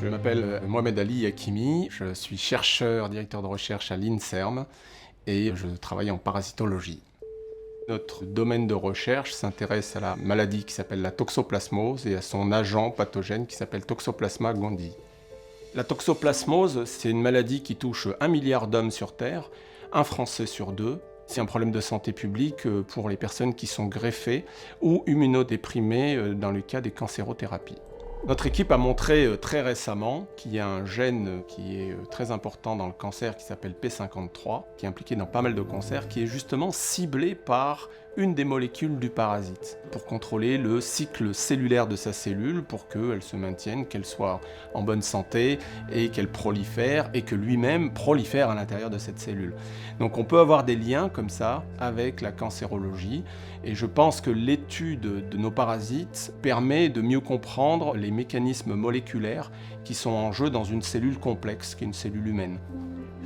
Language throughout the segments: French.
Je m'appelle Mohamed Ali Hakimi, je suis chercheur, directeur de recherche à l'INSERM et je travaille en parasitologie. Notre domaine de recherche s'intéresse à la maladie qui s'appelle la toxoplasmose et à son agent pathogène qui s'appelle Toxoplasma gondii. La toxoplasmose, c'est une maladie qui touche 1 milliard d'hommes sur Terre, un Français sur 2. C'est un problème de santé publique pour les personnes qui sont greffées ou immunodéprimées dans le cas des cancérothérapies. Notre équipe a montré très récemment qu'il y a un gène qui est très important dans le cancer qui s'appelle P53, qui est impliqué dans pas mal de cancers, qui est justement ciblé par une des molécules du parasite pour contrôler le cycle cellulaire de sa cellule pour qu'elle se maintienne, qu'elle soit en bonne santé et qu'elle prolifère et que lui-même prolifère à l'intérieur de cette cellule. Donc on peut avoir des liens comme ça avec la cancérologie et je pense que l'étude de nos parasites permet de mieux comprendre les mécanismes moléculaires qui sont en jeu dans une cellule complexe qui est une cellule humaine.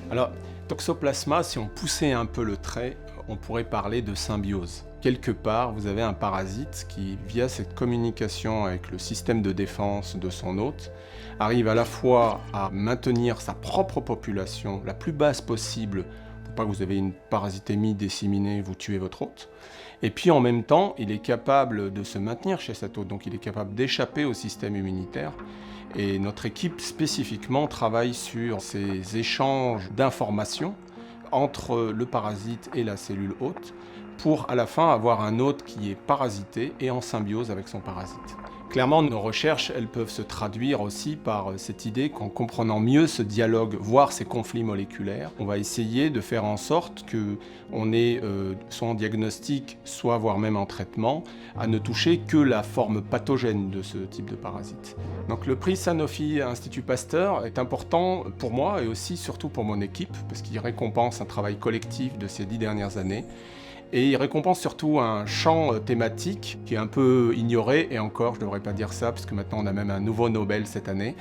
Alors, toxoplasma, si on poussait un peu le trait, on pourrait parler de symbiose. Quelque part, vous avez un parasite qui, via cette communication avec le système de défense de son hôte, arrive à la fois à maintenir sa propre population la plus basse possible pour pas que vous ayez une parasitémie disséminée, vous tuez votre hôte. Et puis en même temps, il est capable de se maintenir chez cet hôte, donc il est capable d'échapper au système immunitaire. Et notre équipe spécifiquement travaille sur ces échanges d'informations entre le parasite et la cellule hôte pour à la fin avoir un hôte qui est parasité et en symbiose avec son parasite. Clairement, nos recherches, elles peuvent se traduire aussi par cette idée qu'en comprenant mieux ce dialogue, voire ces conflits moléculaires, on va essayer de faire en sorte qu'on ait, soit en diagnostic, soit voire même en traitement, à ne toucher que la forme pathogène de ce type de parasite. Donc le prix Sanofi Institut Pasteur est important pour moi et aussi surtout pour mon équipe, parce qu'il récompense un travail collectif de ces 10 dernières années. Et il récompense surtout un champ thématique qui est un peu ignoré, et encore, je ne devrais pas dire ça, parce que maintenant on a même un nouveau Nobel cette année.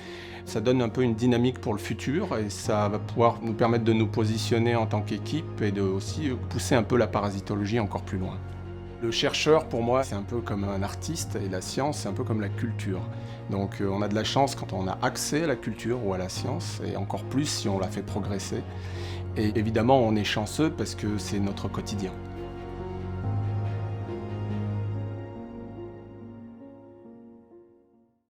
Ça donne un peu une dynamique pour le futur, et ça va pouvoir nous permettre de nous positionner en tant qu'équipe, et de aussi pousser un peu la parasitologie encore plus loin. Le chercheur, pour moi, c'est un peu comme un artiste, et la science, c'est un peu comme la culture. Donc on a de la chance quand on a accès à la culture ou à la science, et encore plus si on la fait progresser. Et évidemment, on est chanceux parce que c'est notre quotidien.